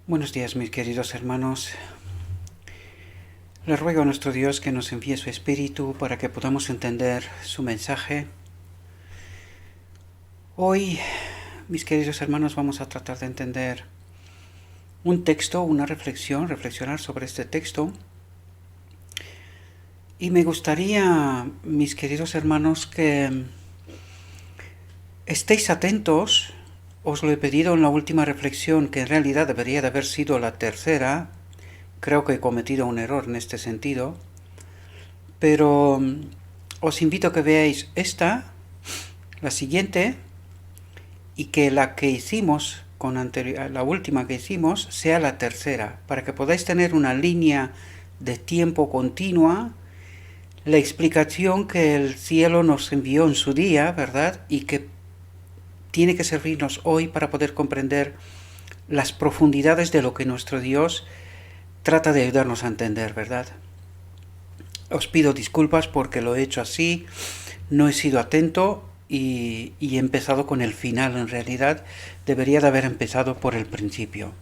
Buenos días, mis queridos hermanos. Le ruego a nuestro Dios que nos envíe su Espíritu para que podamos entender su mensaje. Hoy, mis queridos hermanos, vamos a tratar de entender un texto, una reflexión, reflexionar sobre este texto. Y me gustaría, mis queridos hermanos, que estéis atentos. Os lo he pedido en la última reflexión, que en realidad debería de haber sido la tercera. Creo que he cometido un error en este sentido. Pero os invito a que veáis esta, la siguiente, y que la que hicimos con la última que hicimos sea la tercera, para que podáis tener una línea de tiempo continua, la explicación que el cielo nos envió en su día, ¿verdad? Y que tiene que servirnos hoy para poder comprender las profundidades de lo que nuestro Dios trata de ayudarnos a entender, ¿verdad? Os pido disculpas porque lo he hecho así, no he sido atento y he empezado con el final. En realidad debería de haber empezado por el principio.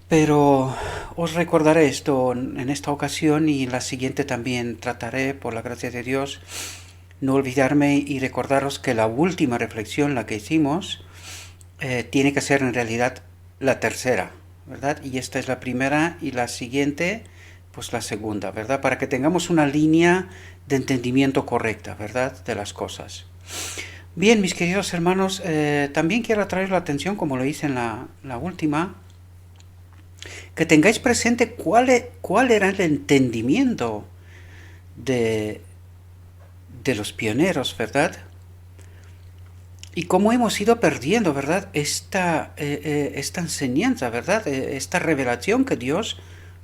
Pero os recordaré esto en esta ocasión y en la siguiente también trataré, por la gracia de Dios, no olvidarme y recordaros que la última reflexión, la que hicimos, tiene que ser en realidad la tercera, ¿verdad? Y esta es la primera y la siguiente, pues la segunda, ¿verdad? Para que tengamos una línea de entendimiento correcta, ¿verdad? De las cosas. Bien, mis queridos hermanos, también quiero atraer la atención, como lo hice en la última, que tengáis presente cuál era el entendimiento de, de los pioneros, ¿verdad? Y cómo hemos ido perdiendo, ¿verdad? Esta enseñanza, ¿verdad? Esta revelación que Dios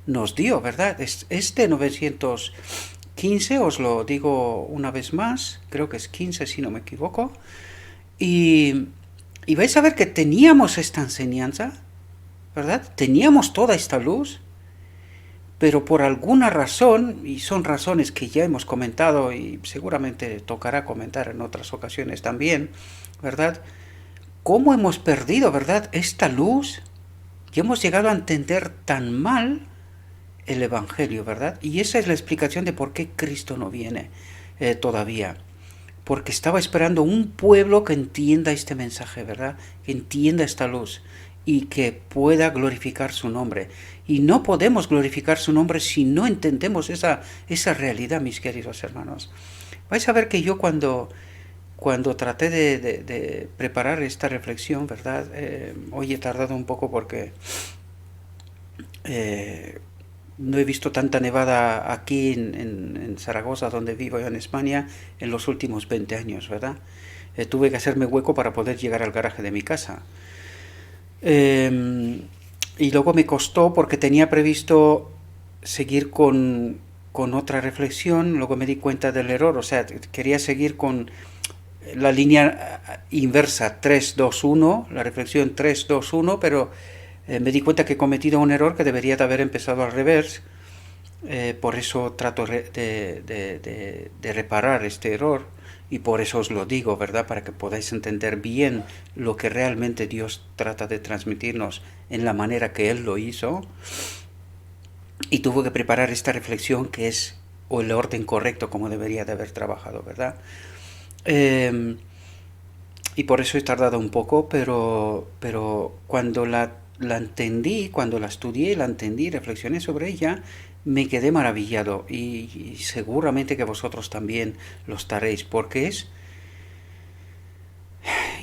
nos dio, ¿verdad? Este 915, os lo digo una vez más, creo que es 15 si no me equivoco, y, y vais a ver que teníamos esta enseñanza, ¿verdad? Teníamos toda esta luz, pero por alguna razón, y son razones que ya hemos comentado y seguramente tocará comentar en otras ocasiones también, ¿verdad? ¿Cómo hemos perdido, verdad, esta luz? Y hemos llegado a entender tan mal el Evangelio, ¿verdad? Y esa es la explicación de por qué Cristo no viene todavía. Porque estaba esperando un pueblo que entienda este mensaje, ¿verdad? Que entienda esta luz y que pueda glorificar su nombre. Y no podemos glorificar su nombre si no entendemos esa realidad, mis queridos hermanos. Vais a ver que yo cuando traté de preparar esta reflexión, ¿verdad? Hoy he tardado un poco porque no he visto tanta nevada aquí en Zaragoza, donde vivo yo en España, en los últimos 20 años, ¿verdad? Tuve que hacerme hueco para poder llegar al garaje de mi casa. Y luego me costó porque tenía previsto seguir con otra reflexión, luego me di cuenta del error, o sea, quería seguir con la línea inversa 3-2-1, la reflexión 3-2-1, pero me di cuenta que he cometido un error que debería de haber empezado al revés. Por eso trato de reparar este error y por eso os lo digo, ¿verdad? Para que podáis entender bien lo que realmente Dios trata de transmitirnos en la manera que Él lo hizo. Y tuve que preparar esta reflexión que es o el orden correcto como debería de haber trabajado, ¿verdad? Eh, y por eso he tardado un poco, pero cuando la entendí, cuando la estudié, la entendí, reflexioné sobre ella, me quedé maravillado y seguramente que vosotros también lo estaréis, porque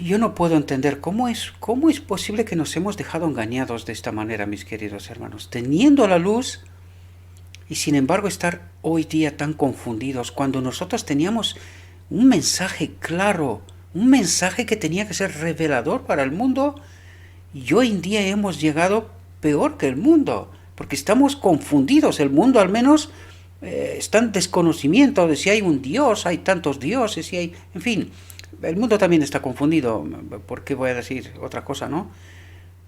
yo no puedo entender cómo es posible que nos hemos dejado engañados de esta manera, mis queridos hermanos, teniendo la luz y sin embargo estar hoy día tan confundidos cuando nosotros teníamos un mensaje claro, un mensaje que tenía que ser revelador para el mundo y hoy en día hemos llegado peor que el mundo, porque estamos confundidos, el mundo al menos está en desconocimiento de si hay un Dios, hay tantos dioses, si hay, en fin, el mundo también está confundido, ¿por qué voy a decir otra cosa, no?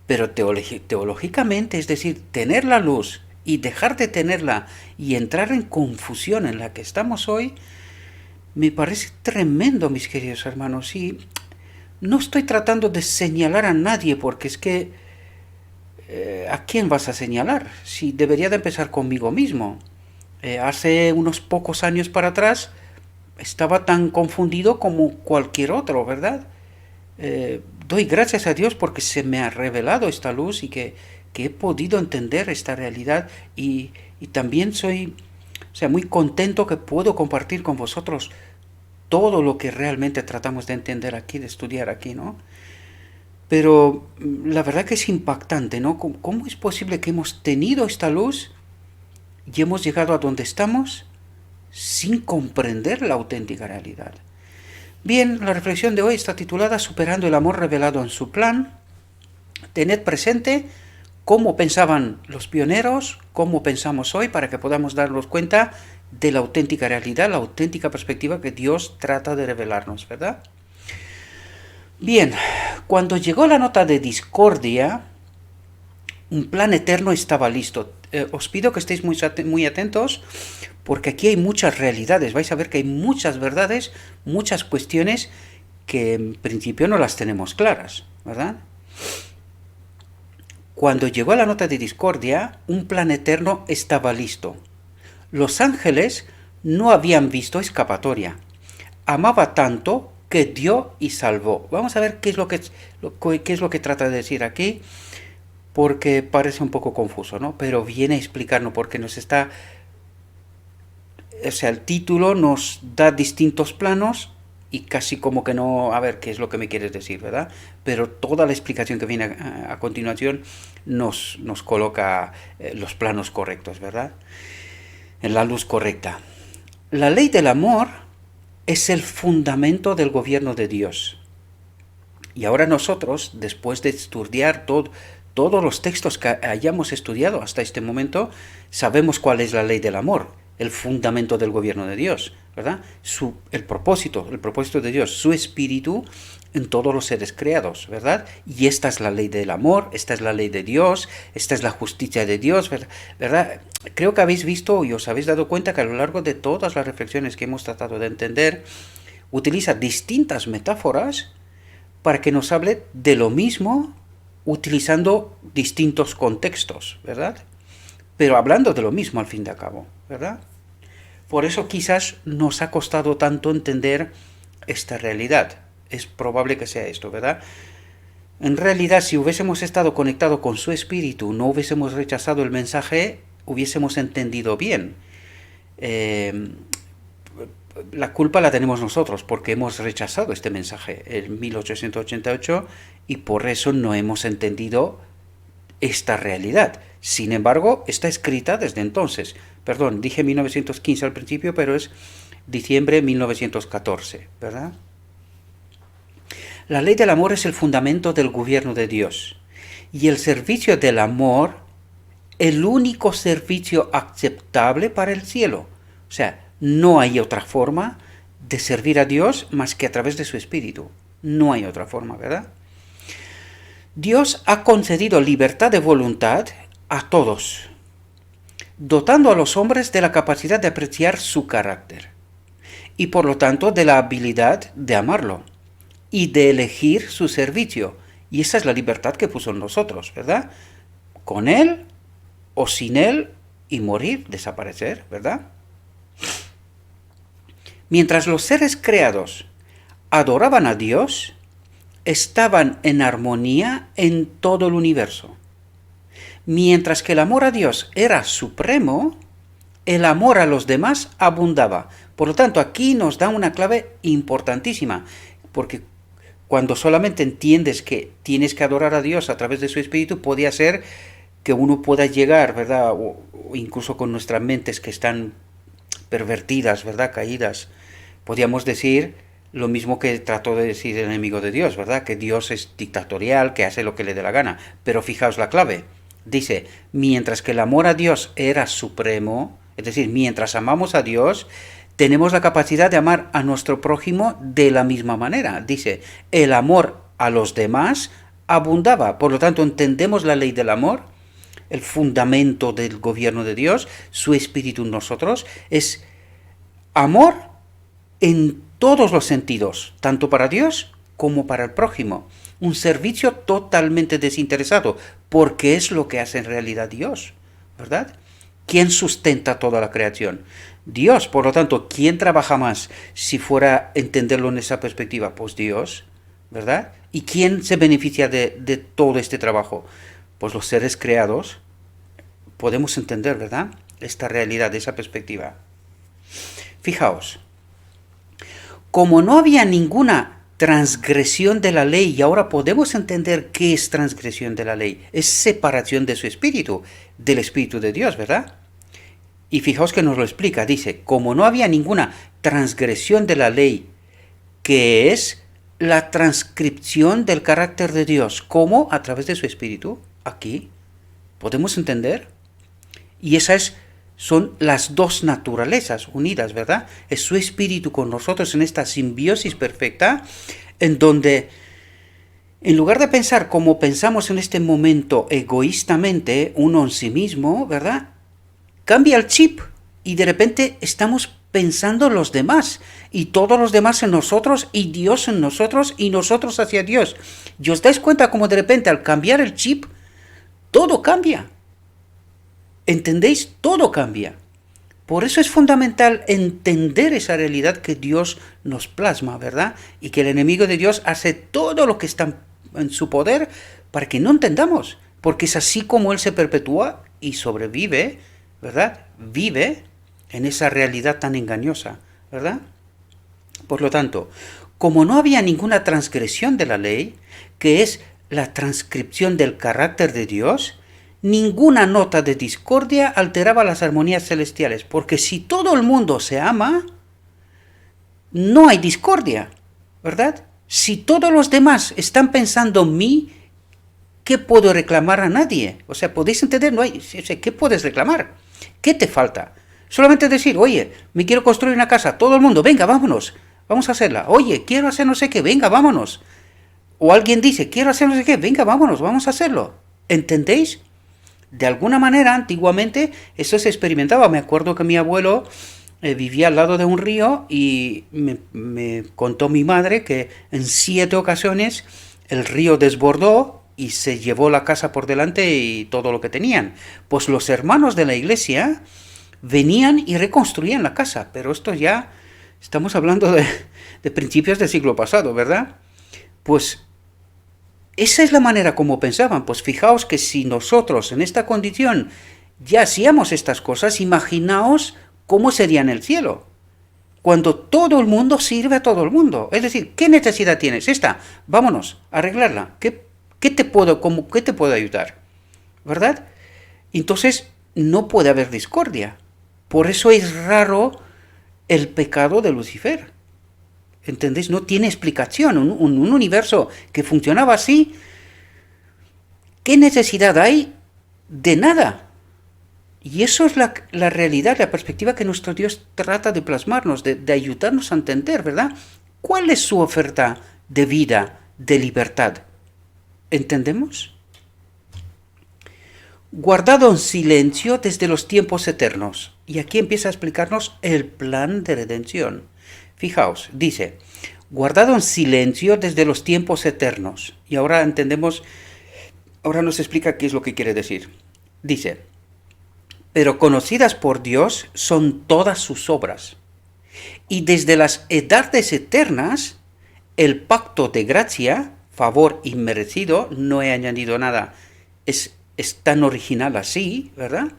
Pero teológicamente, es decir, tener la luz y dejar de tenerla y entrar en confusión en la que estamos hoy, me parece tremendo, mis queridos hermanos. Y no estoy tratando de señalar a nadie porque es que ¿a quién vas a señalar? Si debería de empezar conmigo mismo. Hace unos pocos años para atrás estaba tan confundido como cualquier otro, ¿verdad? Doy gracias a Dios porque se me ha revelado esta luz y que he podido entender esta realidad y también soy, o sea, muy contento que puedo compartir con vosotros todo lo que realmente tratamos de entender aquí, de estudiar aquí, ¿no? Pero la verdad que es impactante, ¿no? ¿Cómo es posible que hemos tenido esta luz y hemos llegado a donde estamos sin comprender la auténtica realidad? Bien, la reflexión de hoy está titulada Superando el amor revelado en su plan. Tened presente cómo pensaban los pioneros, cómo pensamos hoy, para que podamos darnos cuenta de la auténtica realidad, la auténtica perspectiva que Dios trata de revelarnos, ¿verdad? Bien, cuando llegó la nota de discordia, un plan eterno estaba listo. Os pido que estéis muy atentos, porque aquí hay muchas realidades. Vais a ver que hay muchas verdades, muchas cuestiones que en principio no las tenemos claras, ¿verdad? Cuando llegó la nota de discordia, un plan eterno estaba listo. Los ángeles no habían visto escapatoria. Amaba tanto que dio y salvó. Vamos a ver qué es lo que trata de decir aquí, porque parece un poco confuso, ¿no? Pero viene a explicarnos porque nos está... O sea, el título nos da distintos planos y casi como que no... A ver, ¿qué es lo que me quieres decir, verdad? Pero toda la explicación que viene a continuación nos coloca los planos correctos, ¿verdad? En la luz correcta. La ley del amor es el fundamento del gobierno de Dios. Y ahora nosotros, después de estudiar todos los textos que hayamos estudiado hasta este momento, sabemos cuál es la ley del amor, el fundamento del gobierno de Dios, ¿verdad? El propósito de Dios, su espíritu en todos los seres creados, ¿verdad? Y esta es la ley del amor, esta es la ley de Dios, esta es la justicia de Dios, ¿verdad? Creo que habéis visto y os habéis dado cuenta que a lo largo de todas las reflexiones que hemos tratado de entender, utiliza distintas metáforas para que nos hable de lo mismo utilizando distintos contextos, ¿verdad? Pero hablando de lo mismo al fin de cabo, ¿verdad? Por eso quizás nos ha costado tanto entender esta realidad. Es probable que sea esto, ¿verdad? En realidad, si hubiésemos estado conectados con su espíritu, no hubiésemos rechazado el mensaje, hubiésemos entendido bien. La culpa la tenemos nosotros porque hemos rechazado este mensaje en 1888 y por eso no hemos entendido esta realidad. Sin embargo, está escrita desde entonces. Perdón, dije 1915 al principio, pero es diciembre de 1914, ¿verdad? La ley del amor es el fundamento del gobierno de Dios y el servicio del amor, el único servicio aceptable para el cielo. O sea, no hay otra forma de servir a Dios más que a través de su espíritu. No hay otra forma, ¿verdad? Dios ha concedido libertad de voluntad a todos, dotando a los hombres de la capacidad de apreciar su carácter y por lo tanto de la habilidad de amarlo y de elegir su servicio. Y esa es la libertad que puso en nosotros, ¿verdad? Con Él o sin Él y morir, desaparecer, ¿verdad? Mientras los seres creados adoraban a Dios, estaban en armonía en todo el universo. Mientras que el amor a Dios era supremo, el amor a los demás abundaba. Por lo tanto, aquí nos da una clave importantísima, porque cuando solamente entiendes que tienes que adorar a Dios a través de su espíritu, podía ser que uno pueda llegar, ¿verdad? O incluso con nuestras mentes que están pervertidas, ¿verdad? Caídas. Podríamos decir lo mismo que trató de decir el enemigo de Dios, ¿verdad? Que Dios es dictatorial, que hace lo que le dé la gana. Pero fijaos la clave. Dice, mientras que el amor a Dios era supremo, es decir, mientras amamos a Dios, tenemos la capacidad de amar a nuestro prójimo de la misma manera. Dice, el amor a los demás abundaba. Por lo tanto, entendemos la ley del amor, el fundamento del gobierno de Dios, su espíritu en nosotros, es amor en todos los sentidos, tanto para Dios como para el prójimo. un servicio totalmente desinteresado, porque es lo que hace en realidad Dios, ¿verdad? ¿Quién sustenta toda la creación? Dios. Por lo tanto, ¿quién trabaja más si fuera a entenderlo en esa perspectiva? Pues Dios, ¿verdad? ¿Y quién se beneficia de todo este trabajo? Pues los seres creados. Podemos entender, ¿verdad?, esta realidad, de esa perspectiva. Fijaos, como no había ninguna transgresión de la ley, y ahora podemos entender qué es transgresión de la ley, es separación de su espíritu, del espíritu de Dios, ¿verdad? Y fijaos que nos lo explica, dice, como no había ninguna transgresión de la ley, que es la transcripción del carácter de Dios, ¿cómo? A través de su espíritu, aquí, ¿podemos entender? Y son las dos naturalezas unidas, ¿verdad? Es su espíritu con nosotros en esta simbiosis perfecta, en donde, en lugar de pensar como pensamos en este momento egoístamente, uno en sí mismo, ¿verdad?, cambia el chip y de repente estamos pensando en los demás, y todos los demás en nosotros, y Dios en nosotros, y nosotros hacia Dios. ¿Y os dais cuenta cómo de repente al cambiar el chip, todo cambia? ¿Entendéis? Todo cambia. Por eso es fundamental entender esa realidad que Dios nos plasma, ¿verdad? Y que el enemigo de Dios hace todo lo que está en su poder para que no entendamos. Porque es así como Él se perpetúa y sobrevive, ¿verdad? Vive en esa realidad tan engañosa, ¿verdad? Por lo tanto, como no había ninguna transgresión de la ley, que es la transcripción del carácter de Dios, ninguna nota de discordia alteraba las armonías celestiales, porque si todo el mundo se ama, no hay discordia, ¿verdad? Si todos los demás están pensando en mí, ¿qué puedo reclamar a nadie? O sea, ¿podéis entender? No hay, o sea, ¿qué puedes reclamar? ¿Qué te falta? Solamente decir, oye, me quiero construir una casa, todo el mundo, venga, vámonos, vamos a hacerla. Oye, quiero hacer no sé qué, venga, vámonos. O alguien dice, quiero hacer no sé qué, venga, vámonos, vamos a hacerlo. ¿Entendéis? De alguna manera, antiguamente, eso se experimentaba. Me acuerdo que mi abuelo vivía al lado de un río y me contó mi madre que en 7 ocasiones el río desbordó y se llevó la casa por delante y todo lo que tenían. Pues los hermanos de la iglesia venían y reconstruían la casa, pero esto ya estamos hablando de principios del siglo pasado, ¿verdad? Pues esa es la manera como pensaban. Pues fijaos que si nosotros en esta condición ya hacíamos estas cosas, imaginaos cómo sería en el cielo, cuando todo el mundo sirve a todo el mundo. Es decir, ¿qué necesidad tienes? Esta, vámonos a arreglarla. ¿Qué te puedo ayudar? ¿Verdad? Entonces no puede haber discordia. Por eso es raro el pecado de Lucifer. ¿Entendéis? No tiene explicación. Un universo que funcionaba así, ¿qué necesidad hay de nada? Y eso es la realidad, la perspectiva que nuestro Dios trata de plasmarnos, de ayudarnos a entender, ¿verdad? ¿Cuál es su oferta de vida, de libertad? ¿Entendemos? Guardado en silencio desde los tiempos eternos. Y aquí empieza a explicarnos el plan de redención. Fijaos, dice, guardado en silencio desde los tiempos eternos. Y ahora entendemos, ahora nos explica qué es lo que quiere decir. Dice, pero conocidas por Dios son todas sus obras. Y desde las edades eternas, el pacto de gracia, favor inmerecido, no he añadido nada, es tan original así, ¿verdad?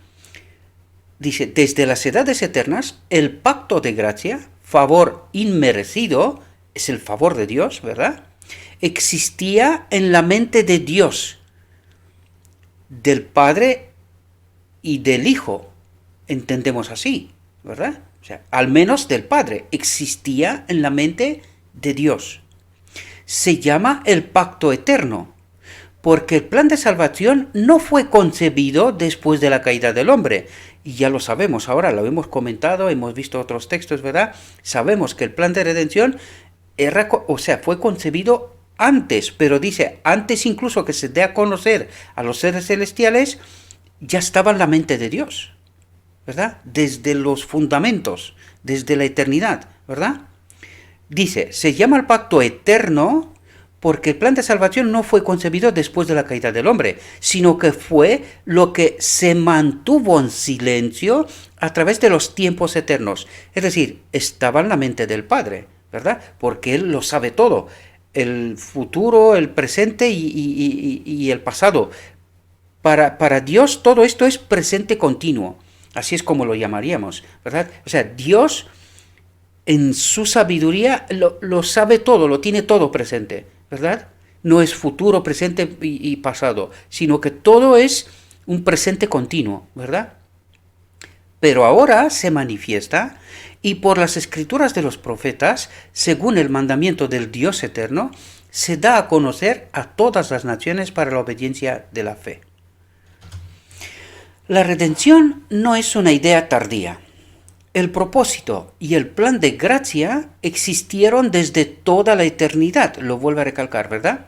Dice, desde las edades eternas, el pacto de gracia, favor inmerecido, es el favor de Dios, ¿verdad? Existía en la mente de Dios, del Padre y del Hijo, entendemos así, ¿verdad? O sea, al menos del Padre, existía en la mente de Dios. Se llama el pacto eterno, porque el plan de salvación no fue concebido después de la caída del hombre. Y ya lo sabemos, ahora lo hemos comentado, hemos visto otros textos, ¿verdad? Sabemos que el plan de redención fue concebido antes, pero dice, antes incluso que se dé a conocer a los seres celestiales, ya estaba en la mente de Dios, ¿verdad? Desde los fundamentos, desde la eternidad, ¿verdad? Dice, se llama el pacto eterno porque el plan de salvación no fue concebido después de la caída del hombre, sino que fue lo que se mantuvo en silencio a través de los tiempos eternos. Es decir, estaba en la mente del Padre, ¿verdad? Porque Él lo sabe todo, el futuro, el presente y el pasado. Para Dios todo esto es presente continuo, así es como lo llamaríamos, ¿verdad? O sea, Dios en su sabiduría lo sabe todo, lo tiene todo presente, ¿verdad? No es futuro, presente y pasado, sino que todo es un presente continuo, ¿verdad? Pero ahora se manifiesta y por las escrituras de los profetas, según el mandamiento del Dios eterno, se da a conocer a todas las naciones para la obediencia de la fe. La redención no es una idea tardía. El propósito y el plan de gracia existieron desde toda la eternidad, lo vuelvo a recalcar, ¿verdad?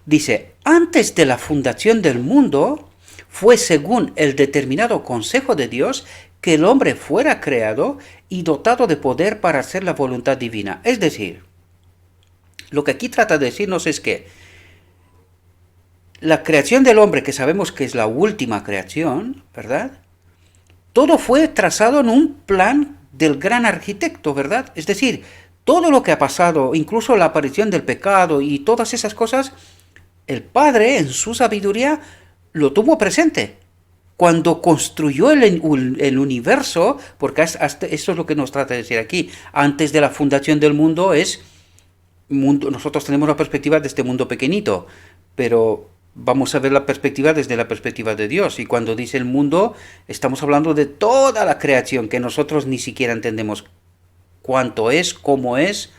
Dice, antes de la fundación del mundo, fue según el determinado consejo de Dios que el hombre fuera creado y dotado de poder para hacer la voluntad divina. Es decir, lo que aquí trata de decirnos es que la creación del hombre, que sabemos que es la última creación, ¿verdad? Todo fue trazado en un plan del gran arquitecto, ¿verdad? Es decir, todo lo que ha pasado, incluso la aparición del pecado y todas esas cosas, el Padre, en su sabiduría, lo tuvo presente. Cuando construyó el universo, porque hasta eso es lo que nos trata de decir aquí, antes de la fundación del mundo nosotros tenemos la perspectiva de este mundo pequeñito, pero vamos a ver la perspectiva desde la perspectiva de Dios. Y cuando dice el mundo, estamos hablando de toda la creación, que nosotros ni siquiera entendemos cuánto es, cómo es,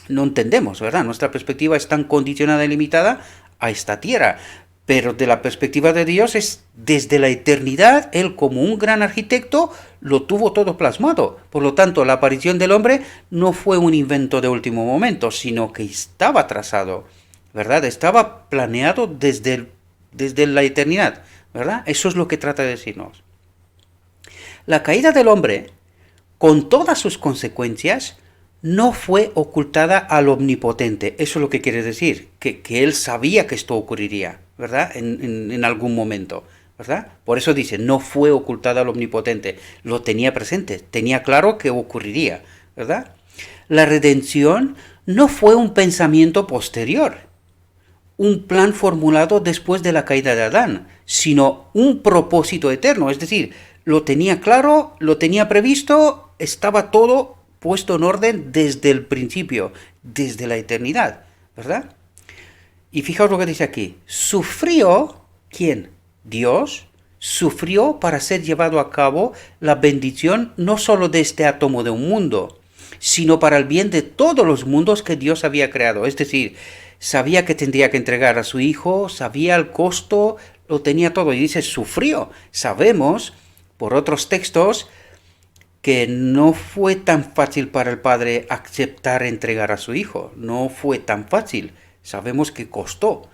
no entendemos, ¿verdad? Nuestra perspectiva es tan condicionada y limitada a esta tierra. Pero de la perspectiva de Dios es desde la eternidad, Él como un gran arquitecto lo tuvo todo plasmado. Por lo tanto, la aparición del hombre no fue un invento de último momento, sino que estaba trazado, ¿verdad? Estaba planeado desde la eternidad, ¿verdad? Eso es lo que trata de decirnos. La caída del hombre, con todas sus consecuencias, no fue ocultada al omnipotente. Eso es lo que quiere decir, que él sabía que esto ocurriría, ¿verdad? En algún momento, ¿verdad? Por eso dice, no fue ocultada al omnipotente. Lo tenía presente, tenía claro que ocurriría, ¿verdad? La redención no fue un pensamiento posterior, un plan formulado después de la caída de Adán, sino un propósito eterno. Es decir, lo tenía claro, lo tenía previsto, estaba todo puesto en orden desde el principio, desde la eternidad, ¿verdad? Y fijaos lo que dice aquí. Sufrió, ¿quién? Dios sufrió para ser llevado a cabo la bendición no solo de este átomo de un mundo, sino para el bien de todos los mundos que Dios había creado. Es decir, sabía que tendría que entregar a su hijo, sabía el costo, lo tenía todo. Y dice, sufrió. Sabemos, por otros textos, que no fue tan fácil para el Padre aceptar entregar a su hijo. No fue tan fácil. Sabemos que costó,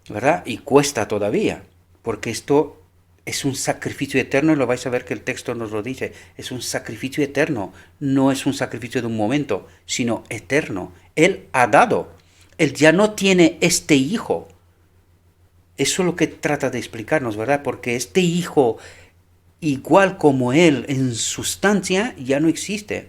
¿verdad? Y cuesta todavía, porque esto es un sacrificio eterno, y lo vais a ver que el texto nos lo dice. Es un sacrificio eterno, no es un sacrificio de un momento, sino eterno. Él ha dado, Él ya no tiene este hijo. Eso es lo que trata de explicarnos, ¿verdad? Porque este hijo, igual como Él en sustancia, ya no existe.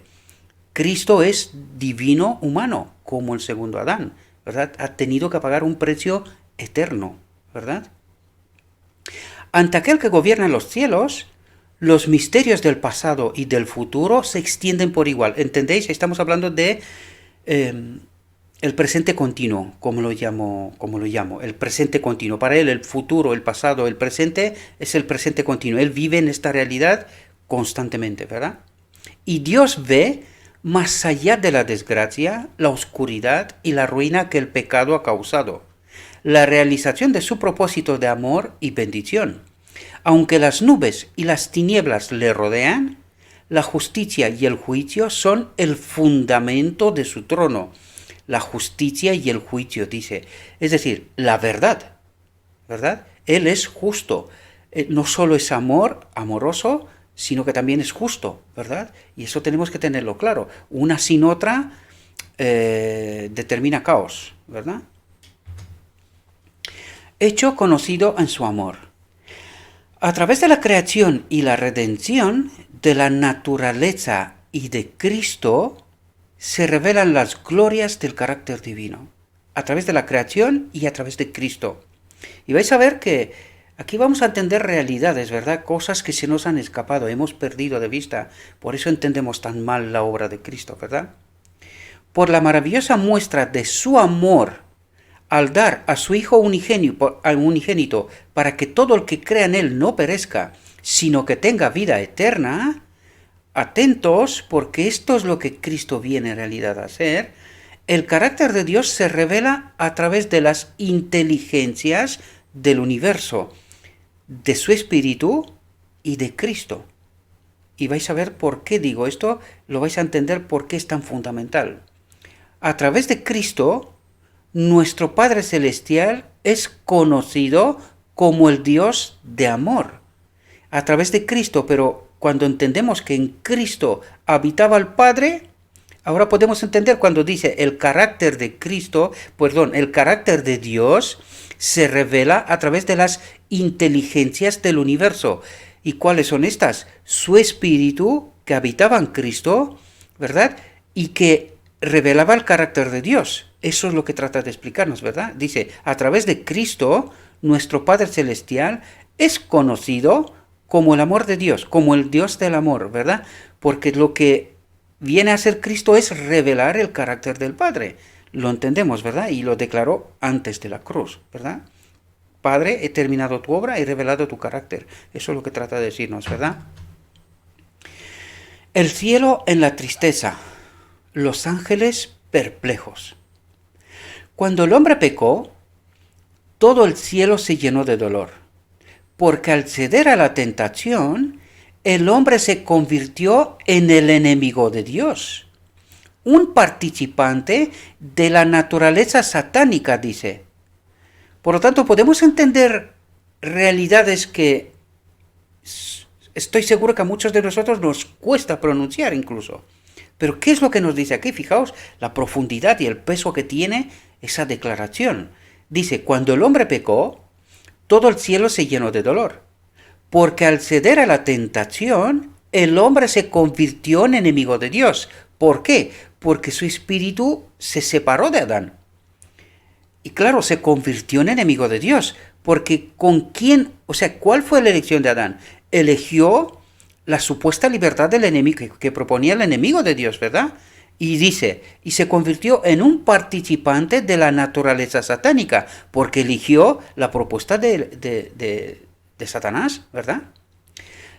Cristo es divino humano, como el segundo Adán, ¿verdad? Ha tenido que pagar un precio eterno, ¿verdad? Ante aquel que gobierna los cielos, los misterios del pasado y del futuro se extienden por igual. ¿Entendéis? Estamos hablando de el presente continuo, como lo llamo, el presente continuo. Para él el futuro, el pasado, el presente es el presente continuo. Él vive en esta realidad constantemente, ¿verdad? Y Dios ve más allá de la desgracia, la oscuridad y la ruina que el pecado ha causado, la realización de su propósito de amor y bendición. Aunque las nubes y las tinieblas le rodean, la justicia y el juicio son el fundamento de su trono. La justicia y el juicio, dice. Es decir, la verdad, ¿verdad? Él es justo. No solo es amoroso, sino que también es justo, ¿verdad? Y eso tenemos que tenerlo claro. Una sin otra determina caos, ¿verdad? Hecho conocido en su amor. A través de la creación y la redención de la naturaleza y de Cristo se revelan las glorias del carácter divino. A través de la creación y a través de Cristo. Y vais a ver que aquí vamos a entender realidades, ¿verdad? Cosas que se nos han escapado, hemos perdido de vista. Por eso entendemos tan mal la obra de Cristo, ¿verdad? Por la maravillosa muestra de su amor al dar a su Hijo unigénito para que todo el que crea en Él no perezca, sino que tenga vida eterna, atentos, porque esto es lo que Cristo viene en realidad a hacer. El carácter de Dios se revela a través de las inteligencias del universo, de su Espíritu y de Cristo. Y vais a ver por qué digo esto, lo vais a entender por qué es tan fundamental. A través de Cristo, nuestro Padre Celestial es conocido como el Dios de amor. A través de Cristo, pero cuando entendemos que en Cristo habitaba el Padre, ahora podemos entender cuando dice el carácter de Cristo, el carácter de Dios se revela a través de las inteligencias del universo. ¿Y cuáles son estas? Su Espíritu que habitaba en Cristo, ¿verdad? Y que revelaba el carácter de Dios. Eso es lo que trata de explicarnos, ¿verdad? Dice, a través de Cristo, nuestro Padre Celestial es conocido como el amor de Dios, como el Dios del amor, ¿verdad? Porque lo que viene a ser Cristo es revelar el carácter del Padre. Lo entendemos, ¿verdad? Y lo declaró antes de la cruz, ¿verdad? Padre, he terminado tu obra, he revelado tu carácter. Eso es lo que trata de decirnos, ¿verdad? El cielo en la tristeza, los ángeles perplejos. Cuando el hombre pecó, todo el cielo se llenó de dolor, porque al ceder a la tentación, el hombre se convirtió en el enemigo de Dios, un participante de la naturaleza satánica, dice. Por lo tanto, podemos entender realidades que estoy seguro que a muchos de nosotros nos cuesta pronunciar incluso. Pero ¿qué es lo que nos dice aquí? Fijaos la profundidad y el peso que tiene esa declaración. Dice, cuando el hombre pecó, todo el cielo se llenó de dolor, porque al ceder a la tentación, el hombre se convirtió en enemigo de Dios. ¿Por qué? Porque su espíritu se separó de Adán. Y claro, se convirtió en enemigo de Dios, porque ¿cuál fue la elección de Adán? Eligió la supuesta libertad del enemigo que proponía el enemigo de Dios, ¿verdad? Y dice, y se convirtió en un participante de la naturaleza satánica, porque eligió la propuesta de Satanás, ¿verdad?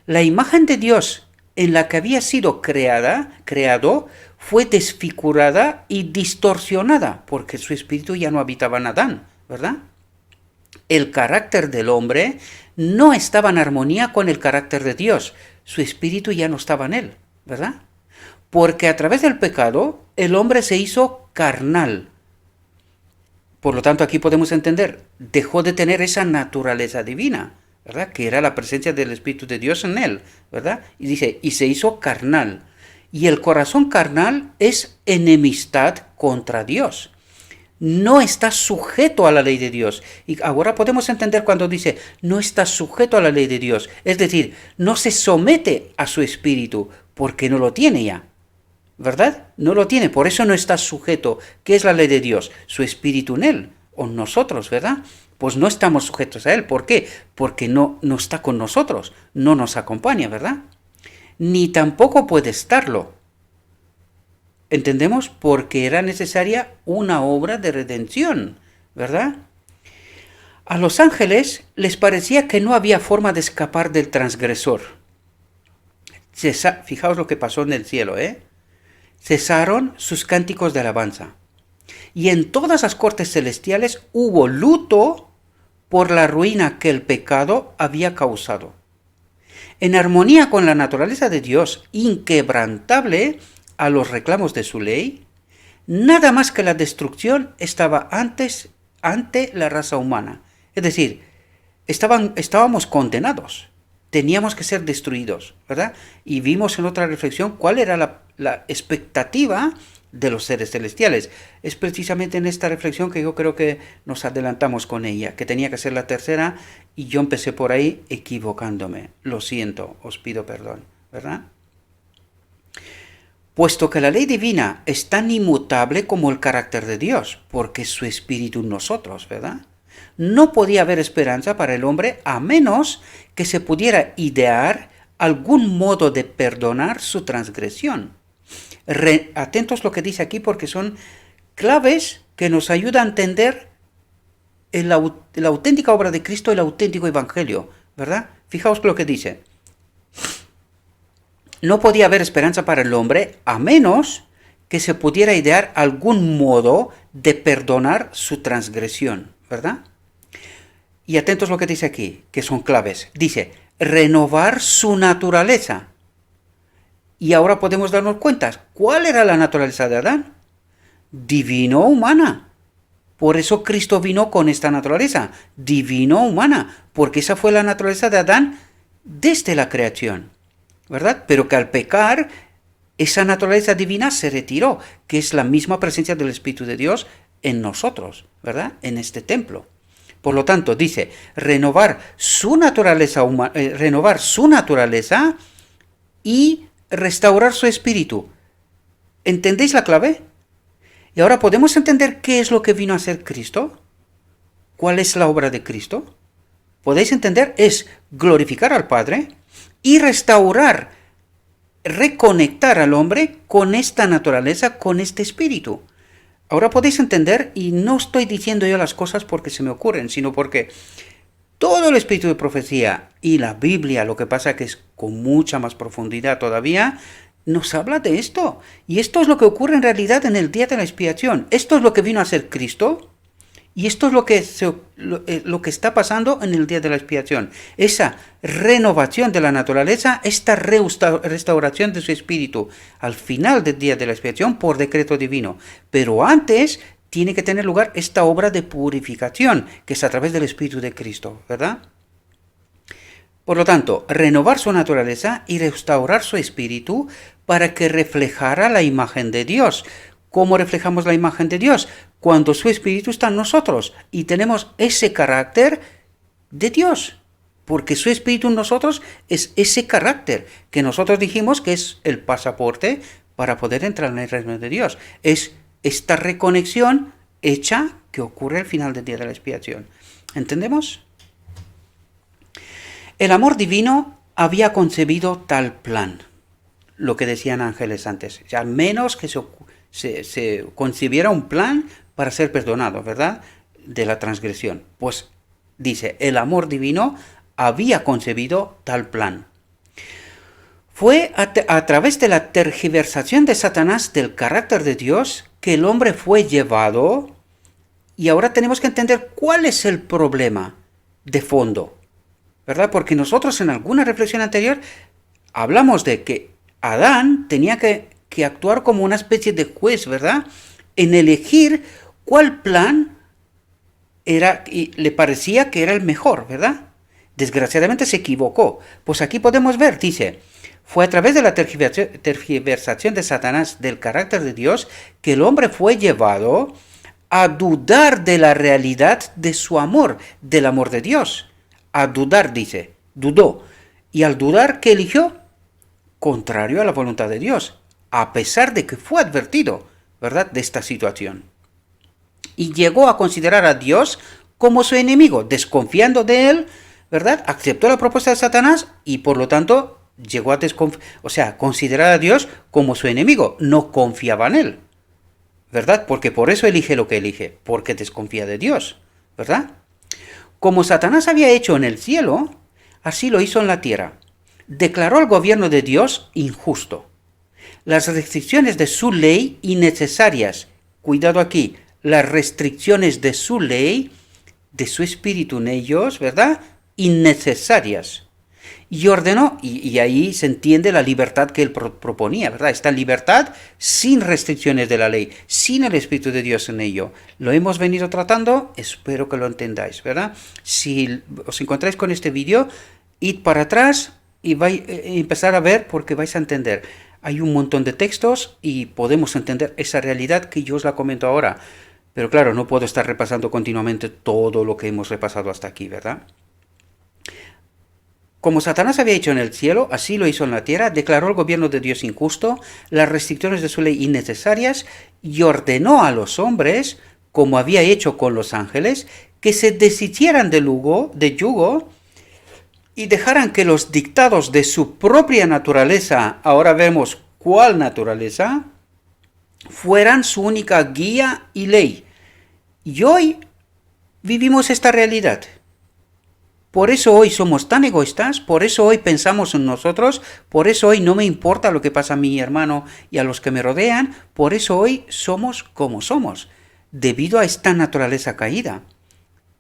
La imagen de Dios en la que había sido creado, fue desfigurada y distorsionada, porque su espíritu ya no habitaba en Adán, ¿verdad? El carácter del hombre no estaba en armonía con el carácter de Dios, su espíritu ya no estaba en él, ¿verdad? Porque a través del pecado el hombre se hizo carnal. Por lo tanto, aquí podemos entender, dejó de tener esa naturaleza divina, ¿verdad? Que era la presencia del Espíritu de Dios en él, ¿verdad? Y dice, y se hizo carnal. Y el corazón carnal es enemistad contra Dios. No está sujeto a la ley de Dios. Y ahora podemos entender cuando dice, no está sujeto a la ley de Dios. Es decir, no se somete a su espíritu, porque no lo tiene ya. ¿Verdad? No lo tiene, por eso no está sujeto. ¿Qué es la ley de Dios? Su espíritu en él, o en nosotros, ¿verdad? Pues no estamos sujetos a él. ¿Por qué? Porque no está con nosotros, no nos acompaña, ¿verdad? Ni tampoco puede estarlo. ¿Entendemos? Porque era necesaria una obra de redención, ¿verdad? A los ángeles les parecía que no había forma de escapar del transgresor. Fijaos lo que pasó en el cielo, Cesaron sus cánticos de alabanza. Y en todas las cortes celestiales hubo luto por la ruina que el pecado había causado. En armonía con la naturaleza de Dios, inquebrantable a los reclamos de su ley, nada más que la destrucción estaba ante la raza humana. Es decir, estábamos condenados, teníamos que ser destruidos, ¿verdad? Y vimos en otra reflexión cuál era la expectativa de los seres celestiales. Es precisamente en esta reflexión que yo creo que nos adelantamos con ella, que tenía que ser la tercera y yo empecé por ahí equivocándome. Lo siento, os pido perdón, ¿verdad? Puesto que la ley divina es tan inmutable como el carácter de Dios, porque es su espíritu en nosotros, ¿verdad? No podía haber esperanza para el hombre a menos que se pudiera idear algún modo de perdonar su transgresión. Atentos lo que dice aquí porque son claves que nos ayudan a entender la auténtica obra de Cristo, el auténtico evangelio, ¿verdad? Fijaos lo que dice. No podía haber esperanza para el hombre a menos que se pudiera idear algún modo de perdonar su transgresión, ¿verdad? Y atentos lo que dice aquí, que son claves. Dice, renovar su naturaleza. Y ahora podemos darnos cuenta, ¿cuál era la naturaleza de Adán? Divino-humana. Por eso Cristo vino con esta naturaleza, divino-humana, porque esa fue la naturaleza de Adán desde la creación, ¿verdad? Pero que al pecar, esa naturaleza divina se retiró, que es la misma presencia del Espíritu de Dios en nosotros, ¿verdad? En este templo. Por lo tanto, dice, renovar su naturaleza y restaurar su espíritu. ¿Entendéis la clave? Y ahora podemos entender qué es lo que vino a hacer Cristo. ¿Cuál es la obra de Cristo? ¿Podéis entender? Es glorificar al Padre y restaurar, reconectar al hombre con esta naturaleza, con este espíritu. Ahora podéis entender, y no estoy diciendo yo las cosas porque se me ocurren, sino porque todo el espíritu de profecía y la Biblia, lo que pasa que es con mucha más profundidad todavía, nos habla de esto. Y esto es lo que ocurre en realidad en el día de la expiación. Esto es lo que vino a ser Cristo. Y esto es lo que está pasando en el día de la expiación. Esa renovación de la naturaleza, esta restauración de su espíritu al final del día de la expiación por decreto divino. Pero antes tiene que tener lugar esta obra de purificación, que es a través del Espíritu de Cristo, ¿verdad? Por lo tanto, renovar su naturaleza y restaurar su espíritu para que reflejara la imagen de Dios. ¿Cómo reflejamos la imagen de Dios? Cuando su espíritu está en nosotros y tenemos ese carácter de Dios. Porque su espíritu en nosotros es ese carácter que nosotros dijimos que es el pasaporte para poder entrar en el reino de Dios. Es esta reconexión hecha que ocurre al final del día de la expiación. ¿Entendemos? El amor divino había concebido tal plan. Lo que decían ángeles antes. O sea, al menos que se concibiera un plan para ser perdonado, ¿verdad? De la transgresión. Pues dice, el amor divino había concebido tal plan. Fue a través de la tergiversación de Satanás del carácter de Dios que el hombre fue llevado, y ahora tenemos que entender cuál es el problema de fondo, ¿verdad? Porque nosotros en alguna reflexión anterior hablamos de que Adán tenía que actuar como una especie de juez, ¿verdad? En elegir cuál plan era y le parecía que era el mejor, ¿verdad? Desgraciadamente se equivocó. Pues aquí podemos ver, dice, fue a través de la tergiversación de Satanás del carácter de Dios que el hombre fue llevado a dudar de la realidad de su amor, del amor de Dios. A dudar, dice, dudó. Y al dudar, ¿qué eligió? Contrario a la voluntad de Dios, a pesar de que fue advertido, ¿verdad?, de esta situación. Y llegó a considerar a Dios como su enemigo, desconfiando de él, ¿verdad? Aceptó la propuesta de Satanás y por lo tanto llegó a considerar a Dios como su enemigo, no confiaba en él, ¿verdad? Porque por eso elige lo que elige, porque desconfía de Dios, ¿verdad? Como Satanás había hecho en el cielo, así lo hizo en la tierra. Declaró el gobierno de Dios injusto. Las restricciones de su ley innecesarias. Cuidado aquí, las restricciones de su ley, de su espíritu en ellos, ¿verdad? Innecesarias. Y ordenó, y ahí se entiende la libertad que él proponía, ¿verdad? Esta libertad sin restricciones de la ley, sin el Espíritu de Dios en ello. Lo hemos venido tratando, espero que lo entendáis, ¿verdad? Si os encontráis con este vídeo, id para atrás y empezar a ver porque vais a entender. Hay un montón de textos y podemos entender esa realidad que yo os la comento ahora. Pero claro, no puedo estar repasando continuamente todo lo que hemos repasado hasta aquí, ¿verdad? Como Satanás había hecho en el cielo, así lo hizo en la tierra, declaró el gobierno de Dios injusto, las restricciones de su ley innecesarias y ordenó a los hombres, como había hecho con los ángeles, que se deshicieran de yugo y dejaran que los dictados de su propia naturaleza, ahora vemos cuál naturaleza, fueran su única guía y ley. Y hoy vivimos esta realidad. Por eso hoy somos tan egoístas, por eso hoy pensamos en nosotros, por eso hoy no me importa lo que pasa a mi hermano y a los que me rodean, por eso hoy somos como somos, debido a esta naturaleza caída.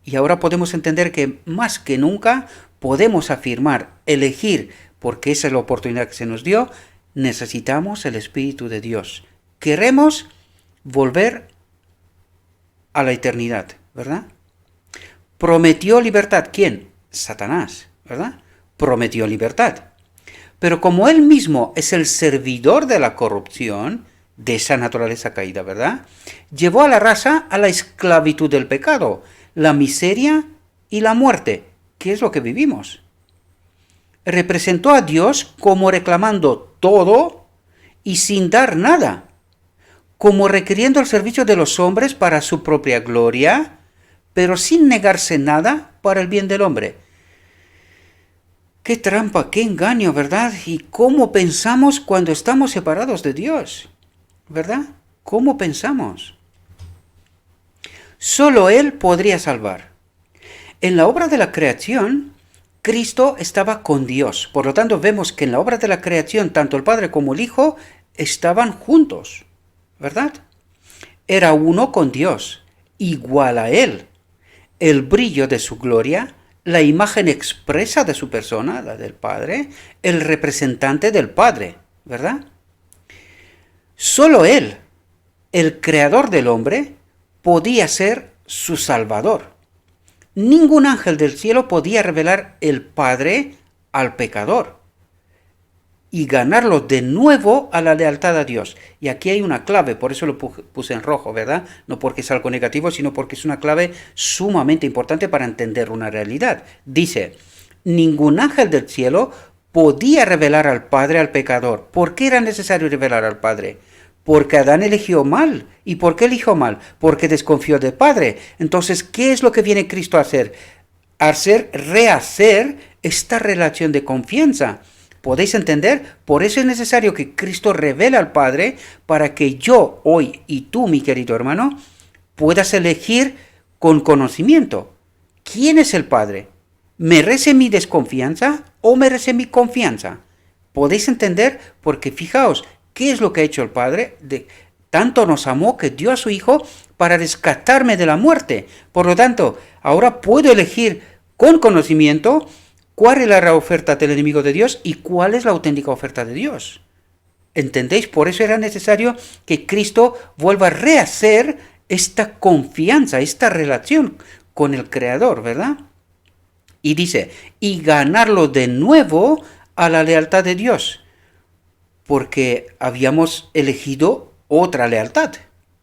Y ahora podemos entender que más que nunca podemos afirmar, elegir, porque esa es la oportunidad que se nos dio, necesitamos el Espíritu de Dios. Queremos volver a la eternidad, ¿verdad? Prometió libertad. ¿Quién? Satanás, ¿verdad? Prometió libertad. Pero como él mismo es el servidor de la corrupción, de esa naturaleza caída, ¿verdad? Llevó a la raza a la esclavitud del pecado, la miseria y la muerte, que es lo que vivimos. Representó a Dios como reclamando todo y sin dar nada, como requiriendo el servicio de los hombres para su propia gloria, pero sin negarse nada para el bien del hombre. Qué trampa, qué engaño, ¿verdad? Y cómo pensamos cuando estamos separados de Dios, ¿verdad? ¿Cómo pensamos? Solo Él podría salvar. En la obra de la creación, Cristo estaba con Dios. Por lo tanto, vemos que en la obra de la creación, tanto el Padre como el Hijo estaban juntos, ¿verdad? Era uno con Dios, igual a Él. El brillo de su gloria, la imagen expresa de su persona, la del Padre, el representante del Padre, ¿verdad? Solo Él, el creador del hombre, podía ser su salvador. Ningún ángel del cielo podía revelar el Padre al pecador y ganarlo de nuevo a la lealtad a Dios. Y aquí hay una clave, por eso lo puse en rojo, ¿verdad? No porque es algo negativo, sino porque es una clave sumamente importante para entender una realidad. Dice, ningún ángel del cielo podía revelar al Padre al pecador. ¿Por qué era necesario revelar al Padre? Porque Adán eligió mal. ¿Y por qué eligió mal? Porque desconfió del Padre. Entonces, ¿qué es lo que viene Cristo a hacer? Rehacer esta relación de confianza. ¿Podéis entender? Por eso es necesario que Cristo revele al Padre para que yo hoy y tú, mi querido hermano, puedas elegir con conocimiento. ¿Quién es el Padre? ¿Merece mi desconfianza o merece mi confianza? ¿Podéis entender? Porque fijaos, ¿qué es lo que ha hecho el Padre? Tanto nos amó que dio a su Hijo para rescatarme de la muerte. Por lo tanto, ahora puedo elegir con conocimiento cuál es la oferta del enemigo de Dios y cuál es la auténtica oferta de Dios. ¿Entendéis? Por eso era necesario que Cristo vuelva a rehacer esta confianza, esta relación con el Creador, ¿verdad? Y dice, y ganarlo de nuevo a la lealtad de Dios, porque habíamos elegido otra lealtad,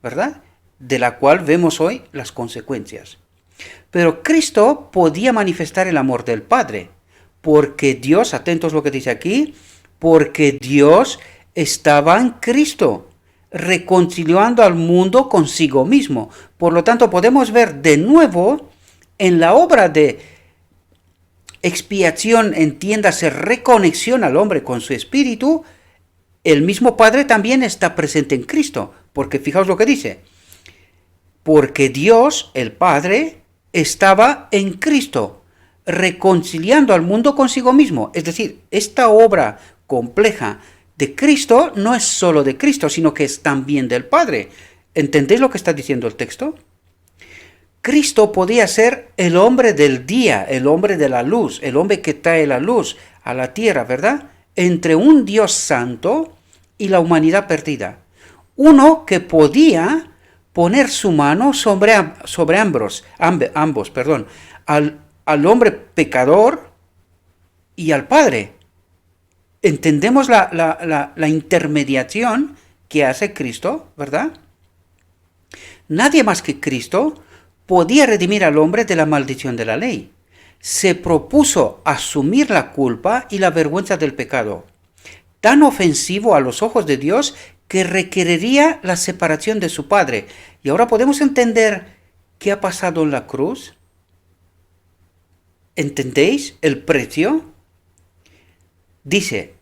¿verdad? De la cual vemos hoy las consecuencias. Pero Cristo podía manifestar el amor del Padre, porque Dios, atentos a lo que dice aquí, porque Dios estaba en Cristo, reconciliando al mundo consigo mismo. Por lo tanto, podemos ver de nuevo en la obra de expiación, entiéndase, reconexión al hombre con su espíritu, el mismo Padre también está presente en Cristo, porque fijaos lo que dice, porque Dios, el Padre, estaba en Cristo, reconciliando al mundo consigo mismo. Es decir, esta obra compleja de Cristo no es solo de Cristo, sino que es también del Padre. ¿Entendéis lo que está diciendo el texto? Cristo podía ser el hombre del día, el hombre de la luz, el hombre que trae la luz a la tierra, ¿verdad? Entre un Dios santo y la humanidad perdida. Uno que podía poner su mano sobre ambos, al hombre pecador y al Padre. entendemos la intermediación que hace Cristo, ¿verdad? Nadie más que Cristo podía redimir al hombre de la maldición de la ley. Se propuso asumir la culpa y la vergüenza del pecado, tan ofensivo a los ojos de Dios que requeriría la separación de su Padre. Y ahora podemos entender qué ha pasado en la cruz. ¿Entendéis el precio? Dice,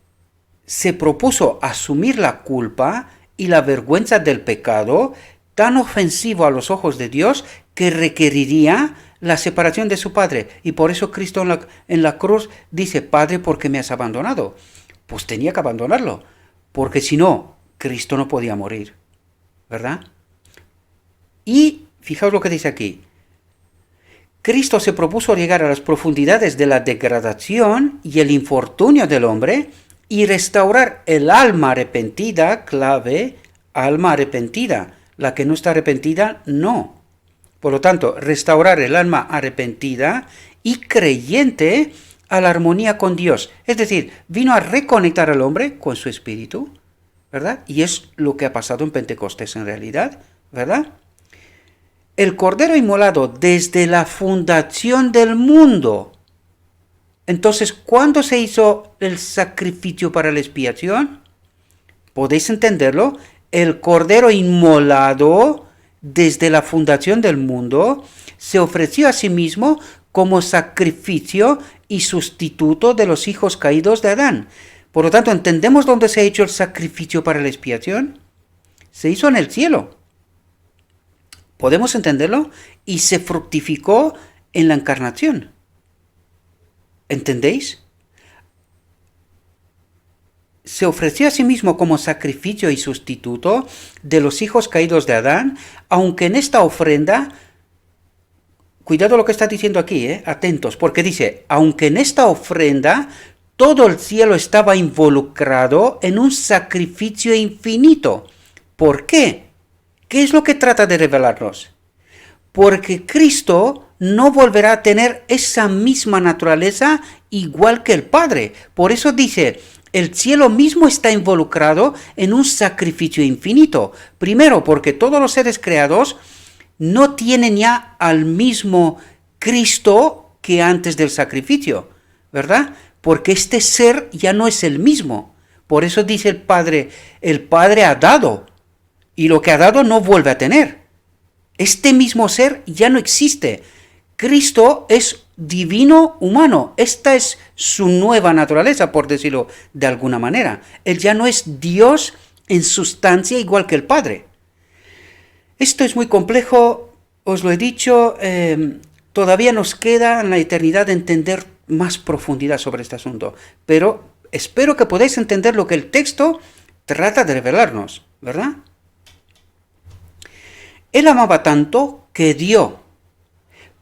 se propuso asumir la culpa y la vergüenza del pecado, tan ofensivo a los ojos de Dios que requeriría la separación de su Padre. Y por eso Cristo en la cruz dice, Padre, ¿por qué me has abandonado? Pues tenía que abandonarlo, porque si no, Cristo no podía morir, ¿verdad? Y fijaos lo que dice aquí. Cristo se propuso llegar a las profundidades de la degradación y el infortunio del hombre y restaurar el alma arrepentida, clave, alma arrepentida. La que no está arrepentida, no. Por lo tanto, restaurar el alma arrepentida y creyente a la armonía con Dios. Es decir, vino a reconectar al hombre con su espíritu, ¿verdad? Y es lo que ha pasado en Pentecostés en realidad, ¿verdad? El Cordero inmolado desde la fundación del mundo. Entonces, ¿cuándo se hizo el sacrificio para la expiación? ¿Podéis entenderlo? El Cordero inmolado desde la fundación del mundo se ofreció a sí mismo como sacrificio y sustituto de los hijos caídos de Adán. Por lo tanto, ¿entendemos dónde se ha hecho el sacrificio para la expiación? Se hizo en el cielo. ¿Podemos entenderlo? Y se fructificó en la encarnación. ¿Entendéis? Se ofreció a sí mismo como sacrificio y sustituto de los hijos caídos de Adán, aunque en esta ofrenda, cuidado lo que está diciendo aquí, atentos, porque dice, aunque en esta ofrenda todo el cielo estaba involucrado en un sacrificio infinito. ¿Por qué? ¿Qué es lo que trata de revelarnos? Porque Cristo no volverá a tener esa misma naturaleza igual que el Padre. Por eso dice, el cielo mismo está involucrado en un sacrificio infinito. Primero, porque todos los seres creados no tienen ya al mismo Cristo que antes del sacrificio, ¿verdad? Porque este ser ya no es el mismo. Por eso dice el Padre ha dado, y lo que ha dado no vuelve a tener. Este mismo ser ya no existe. Cristo es divino humano. Esta es su nueva naturaleza, por decirlo de alguna manera. Él ya no es Dios en sustancia igual que el Padre. Esto es muy complejo, os lo he dicho, todavía nos queda en la eternidad entender más profundidad sobre este asunto, pero espero que podáis entender lo que el texto trata de revelarnos, ¿verdad? Él amaba tanto que dio,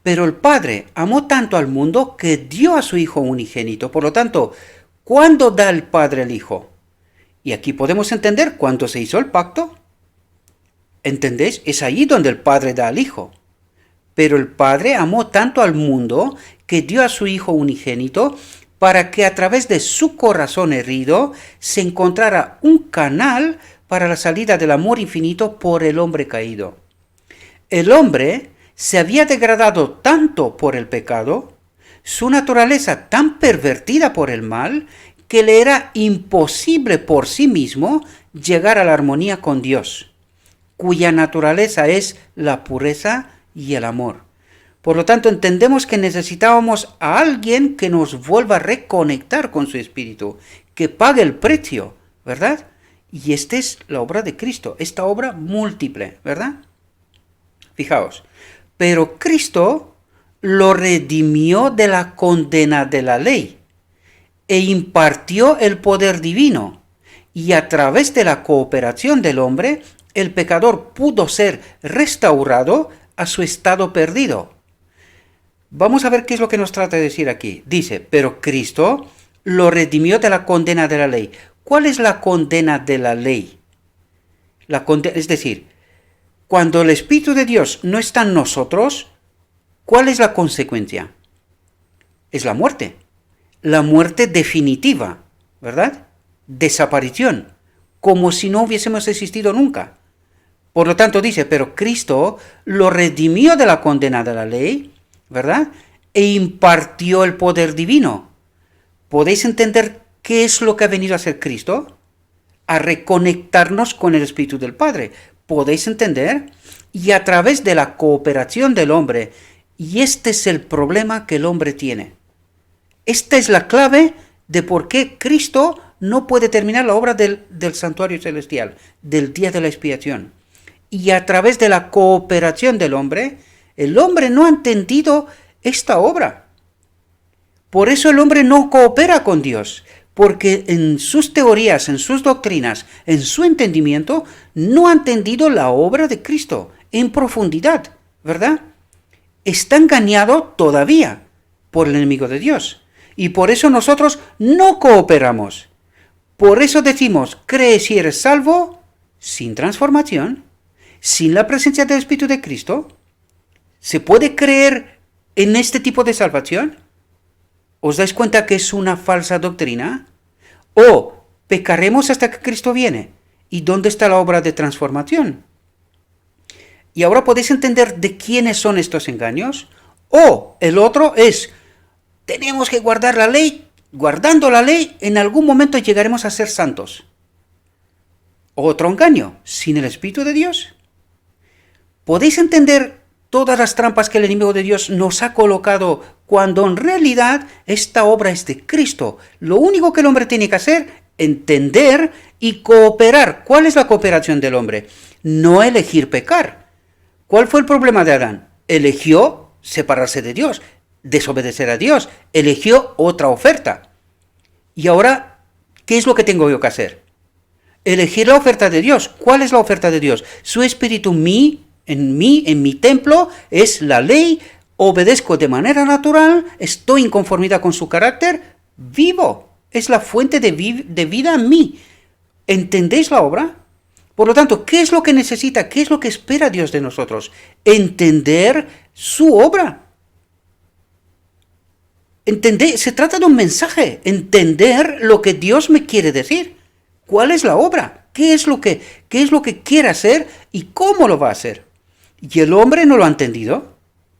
pero el Padre amó tanto al mundo que dio a su Hijo unigénito. Por lo tanto, ¿cuándo da el Padre al Hijo? Y aquí podemos entender cuándo se hizo el pacto. ¿Entendéis? Es ahí donde el Padre da al Hijo. Pero el Padre amó tanto al mundo que dio a su Hijo unigénito para que a través de su corazón herido se encontrara un canal para la salida del amor infinito por el hombre caído. El hombre se había degradado tanto por el pecado, su naturaleza tan pervertida por el mal, que le era imposible por sí mismo llegar a la armonía con Dios, cuya naturaleza es la pureza y el amor. Por lo tanto, entendemos que necesitábamos a alguien que nos vuelva a reconectar con su espíritu, que pague el precio, ¿verdad? Y esta es la obra de Cristo, esta obra múltiple, ¿verdad? Fijaos, pero Cristo lo redimió de la condena de la ley e impartió el poder divino, y a través de la cooperación del hombre, el pecador pudo ser restaurado a su estado perdido. Vamos a ver qué es lo que nos trata de decir aquí. Dice, pero Cristo lo redimió de la condena de la ley. ¿Cuál es la condena de la ley? Es decir, cuando el Espíritu de Dios no está en nosotros, ¿cuál es la consecuencia? Es la muerte definitiva, ¿verdad? desaparición, como si no hubiésemos existido nunca. Por lo tanto dice, pero Cristo lo redimió de la condena de la ley, ¿verdad? E impartió el poder divino. ¿Podéis entender qué es lo que ha venido a hacer Cristo? A reconectarnos con el Espíritu del Padre. ¿Podéis entender? Y a través de la cooperación del hombre. Y este es el problema que el hombre tiene. Esta es la clave de por qué Cristo no puede terminar la obra del santuario celestial, del día de la expiación. Y a través de la cooperación del hombre, el hombre no ha entendido esta obra. Por eso el hombre no coopera con Dios, porque en sus teorías, en sus doctrinas, en su entendimiento, no ha entendido la obra de Cristo en profundidad, ¿verdad? Está engañado todavía por el enemigo de Dios. Y por eso nosotros no cooperamos. Por eso decimos, cree si eres salvo, sin transformación, sin la presencia del Espíritu de Cristo. ¿Se puede creer en este tipo de salvación? ¿Os dais cuenta que es una falsa doctrina? ¿O pecaremos hasta que Cristo viene? ¿Y dónde está la obra de transformación? Y ahora podéis entender de quiénes son estos engaños. O el otro es, tenemos que guardar la ley, guardando la ley, en algún momento llegaremos a ser santos. Otro engaño, sin el Espíritu de Dios. ¿Podéis entender todas las trampas que el enemigo de Dios nos ha colocado cuando en realidad esta obra es de Cristo? Lo único que el hombre tiene que hacer, entender y cooperar. ¿Cuál es la cooperación del hombre? No elegir pecar. ¿Cuál fue el problema de Adán? Eligió separarse de Dios, desobedecer a Dios, eligió otra oferta. Y ahora, ¿qué es lo que tengo yo que hacer? Elegir la oferta de Dios. ¿Cuál es la oferta de Dios? Su espíritu en mi templo, es la ley, obedezco de manera natural, estoy en conformidad con su carácter, vivo. Es la fuente de vida en mí. ¿Entendéis la obra? Por lo tanto, ¿qué es lo que necesita? ¿Qué es lo que espera Dios de nosotros? Entender su obra. Se trata de un mensaje, entender lo que Dios me quiere decir. ¿Cuál es la obra? ¿Qué es lo que quiere hacer y cómo lo va a hacer? Y el hombre no lo ha entendido.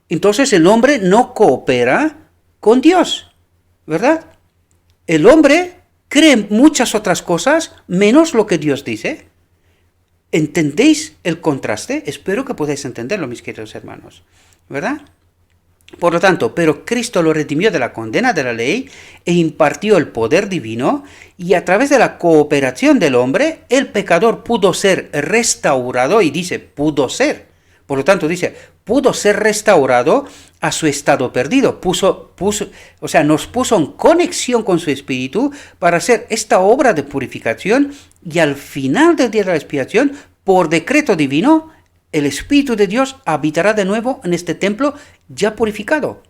Entonces el hombre no coopera con Dios, ¿verdad? El hombre cree muchas otras cosas menos lo que Dios dice. ¿Entendéis el contraste? Espero que podáis entenderlo, mis queridos hermanos, ¿verdad? Por lo tanto, pero Cristo lo redimió de la condena de la ley e impartió el poder divino, y a través de la cooperación del hombre, el pecador pudo ser restaurado, y dice, pudo ser. Por lo tanto, dice, pudo ser restaurado a su estado perdido. Nos puso en conexión con su espíritu para hacer esta obra de purificación, y al final del día de la expiación, por decreto divino, el Espíritu de Dios habitará de nuevo en este templo ya purificado,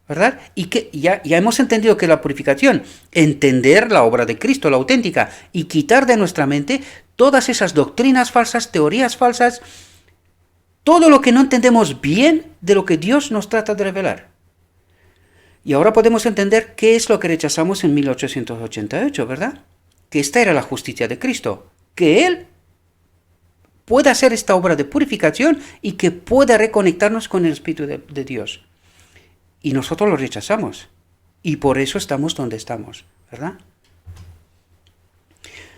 ¿verdad? Y que ya hemos entendido que la purificación, entender la obra de Cristo, la auténtica, y quitar de nuestra mente todas esas doctrinas falsas, teorías falsas, todo lo que no entendemos bien de lo que Dios nos trata de revelar. Y ahora podemos entender qué es lo que rechazamos en 1888, ¿verdad? Que esta era la justicia de Cristo, que Él pueda hacer esta obra de purificación y que pueda reconectarnos con el Espíritu de Dios. Y nosotros lo rechazamos. Y por eso estamos donde estamos, ¿verdad?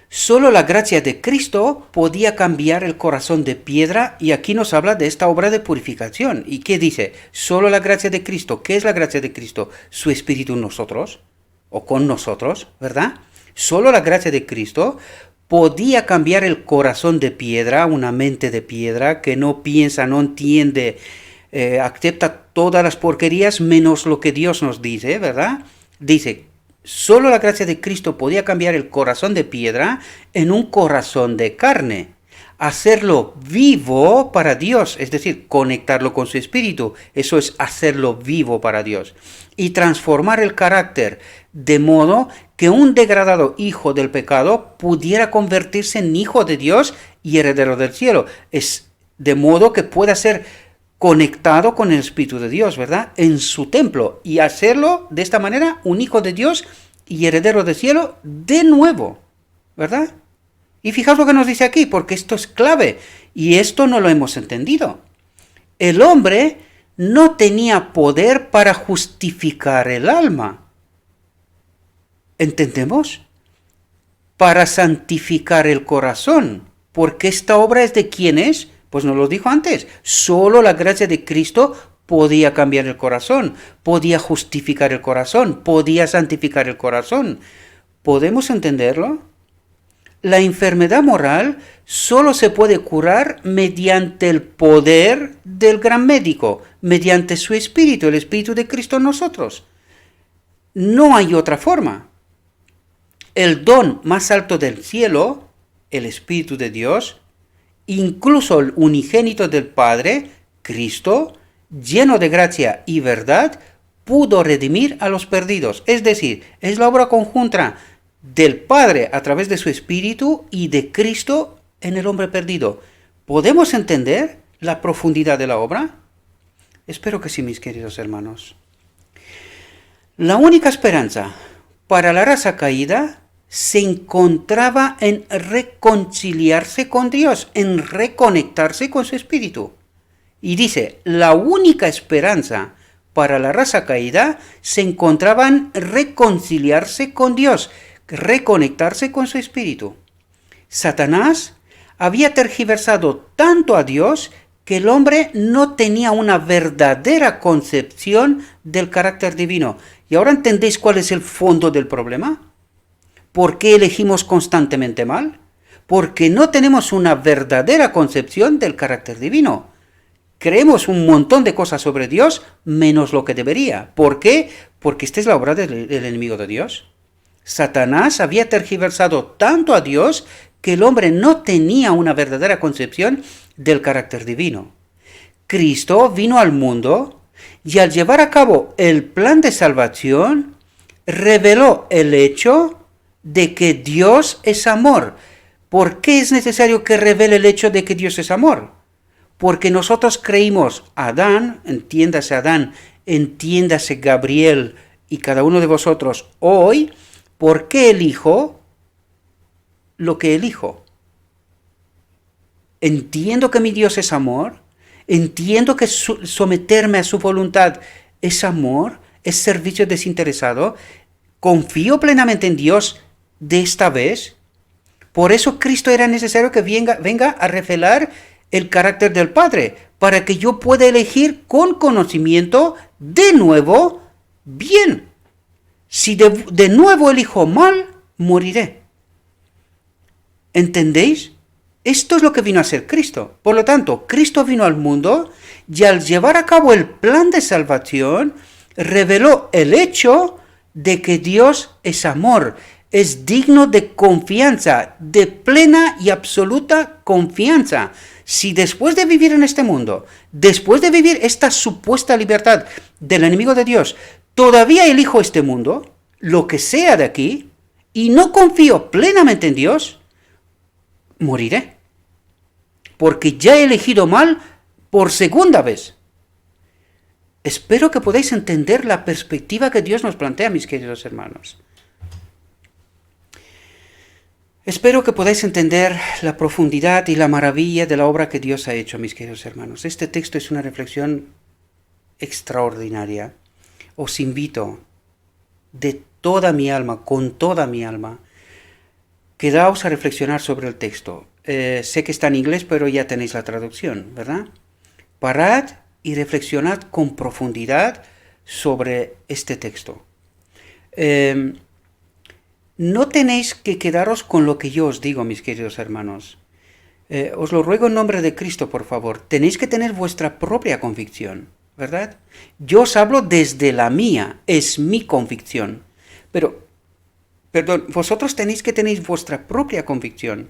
Solo la gracia de Cristo podía cambiar el corazón de piedra, y aquí nos habla de esta obra de purificación. ¿Y qué dice? Solo la gracia de Cristo. ¿Qué es la gracia de Cristo? Su Espíritu en nosotros, o con nosotros, ¿verdad? Solo la gracia de Cristo podía cambiar el corazón de piedra, una mente de piedra que no piensa, no entiende, acepta todas las porquerías menos lo que Dios nos dice, ¿verdad? Dice, solo la gracia de Cristo podía cambiar el corazón de piedra en un corazón de carne, hacerlo vivo para Dios, es decir, conectarlo con su espíritu, eso es hacerlo vivo para Dios, y transformar el carácter de modo que un degradado hijo del pecado pudiera convertirse en hijo de Dios y heredero del cielo, es de modo que pueda ser conectado con el Espíritu de Dios, ¿verdad? En su templo, y hacerlo de esta manera un hijo de Dios y heredero del cielo de nuevo. ¿verdad? Y fijaos lo que nos dice aquí, porque esto es clave, y esto no lo hemos entendido. El hombre no tenía poder para justificar el alma. ¿Entendemos? Para santificar el corazón. Porque esta obra es de quién es, pues nos lo dijo antes. Solo la gracia de Cristo podía cambiar el corazón, podía justificar el corazón, podía santificar el corazón. ¿Podemos entenderlo? La enfermedad moral solo se puede curar mediante el poder del gran médico, mediante su espíritu, el espíritu de Cristo en nosotros. No hay otra forma. El don más alto del cielo, el Espíritu de Dios, incluso el unigénito del Padre, Cristo, lleno de gracia y verdad, pudo redimir a los perdidos. Es decir, es la obra conjunta del Padre a través de su Espíritu y de Cristo en el hombre perdido. ¿Podemos entender la profundidad de la obra? Espero que sí, mis queridos hermanos. La única esperanza para la raza caída se encontraba en reconciliarse con Dios, en reconectarse con su Espíritu. Y dice, la única esperanza para la raza caída se encontraba en reconciliarse con Dios, reconectarse con su Espíritu. Satanás había tergiversado tanto a Dios que el hombre no tenía una verdadera concepción del carácter divino. ¿Y ahora entendéis cuál es el fondo del problema? ¿Por qué elegimos constantemente mal? Porque no tenemos una verdadera concepción del carácter divino. Creemos un montón de cosas sobre Dios menos lo que debería. ¿Por qué? Porque esta es la obra del enemigo de Dios. Satanás había tergiversado tanto a Dios que el hombre no tenía una verdadera concepción del carácter divino. Cristo vino al mundo y al llevar a cabo el plan de salvación, reveló el hecho de que Dios es amor. ¿Por qué es necesario que revele el hecho de que Dios es amor? Porque nosotros creímos, Adán, entiéndase Gabriel y cada uno de vosotros hoy, ¿por qué elijo lo que elijo? Entiendo que mi Dios es amor, entiendo que someterme a su voluntad es amor, es servicio desinteresado, confío plenamente en Dios de esta vez. Por eso Cristo era necesario que venga a revelar el carácter del Padre, para que yo pueda elegir con conocimiento de nuevo bien. Si de nuevo elijo mal, moriré. ¿Entendéis? Esto es lo que vino a ser Cristo. Por lo tanto, Cristo vino al mundo y al llevar a cabo el plan de salvación, reveló el hecho de que Dios es amor, es digno de confianza, de plena y absoluta confianza. Si después de vivir en este mundo, después de vivir esta supuesta libertad del enemigo de Dios, todavía elijo este mundo, lo que sea de aquí, y no confío plenamente en Dios, moriré. Porque ya he elegido mal por segunda vez. Espero que podáis entender la perspectiva que Dios nos plantea, mis queridos hermanos. Espero que podáis entender la profundidad y la maravilla de la obra que Dios ha hecho, mis queridos hermanos. Este texto es una reflexión extraordinaria. Os invito de toda mi alma, con toda mi alma, quedaos a reflexionar sobre el texto. Sé que está en inglés, pero ya tenéis la traducción, ¿verdad? Parad y reflexionad con profundidad sobre este texto. No tenéis que quedaros con lo que yo os digo, mis queridos hermanos. Os lo ruego en nombre de Cristo, por favor. Tenéis que tener vuestra propia convicción, ¿verdad? Yo os hablo desde la mía, es mi convicción. Pero, perdón, vosotros tenéis que tener vuestra propia convicción,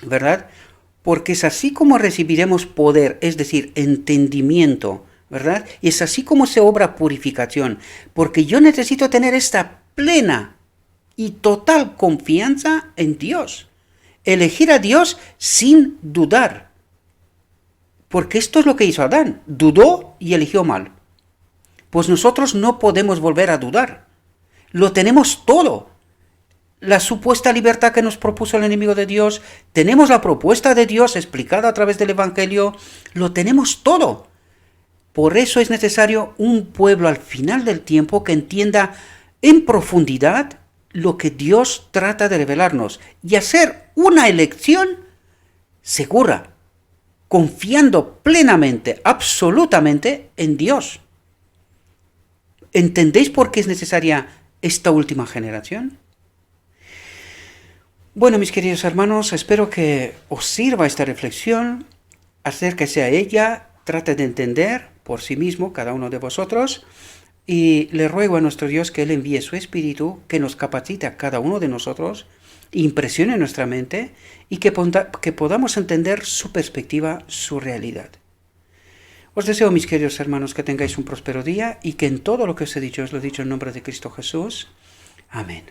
¿verdad? Porque es así como recibiremos poder, es decir, entendimiento, ¿verdad? Y es así como se obra purificación. Porque yo necesito tener esta plena y total confianza en Dios. Elegir a Dios sin dudar. Porque esto es lo que hizo Adán. Dudó y eligió mal. Pues nosotros no podemos volver a dudar. Lo tenemos todo. la supuesta libertad que nos propuso el enemigo de Dios, tenemos la propuesta de Dios explicada a través del Evangelio, lo tenemos todo. Por eso es necesario un pueblo al final del tiempo que entienda en profundidad lo que Dios trata de revelarnos y hacer una elección segura, confiando plenamente, absolutamente en Dios. ¿Entendéis por qué es necesaria esta última generación? Bueno, mis queridos hermanos, espero que os sirva esta reflexión, acérquese a ella, trate de entender por sí mismo cada uno de vosotros, y le ruego a nuestro Dios que Él envíe su Espíritu, que nos capacite a cada uno de nosotros, impresione nuestra mente y que podamos entender su perspectiva, su realidad. Os deseo, mis queridos hermanos, que tengáis un próspero día y que en todo lo que os he dicho, os lo he dicho en nombre de Cristo Jesús. Amén.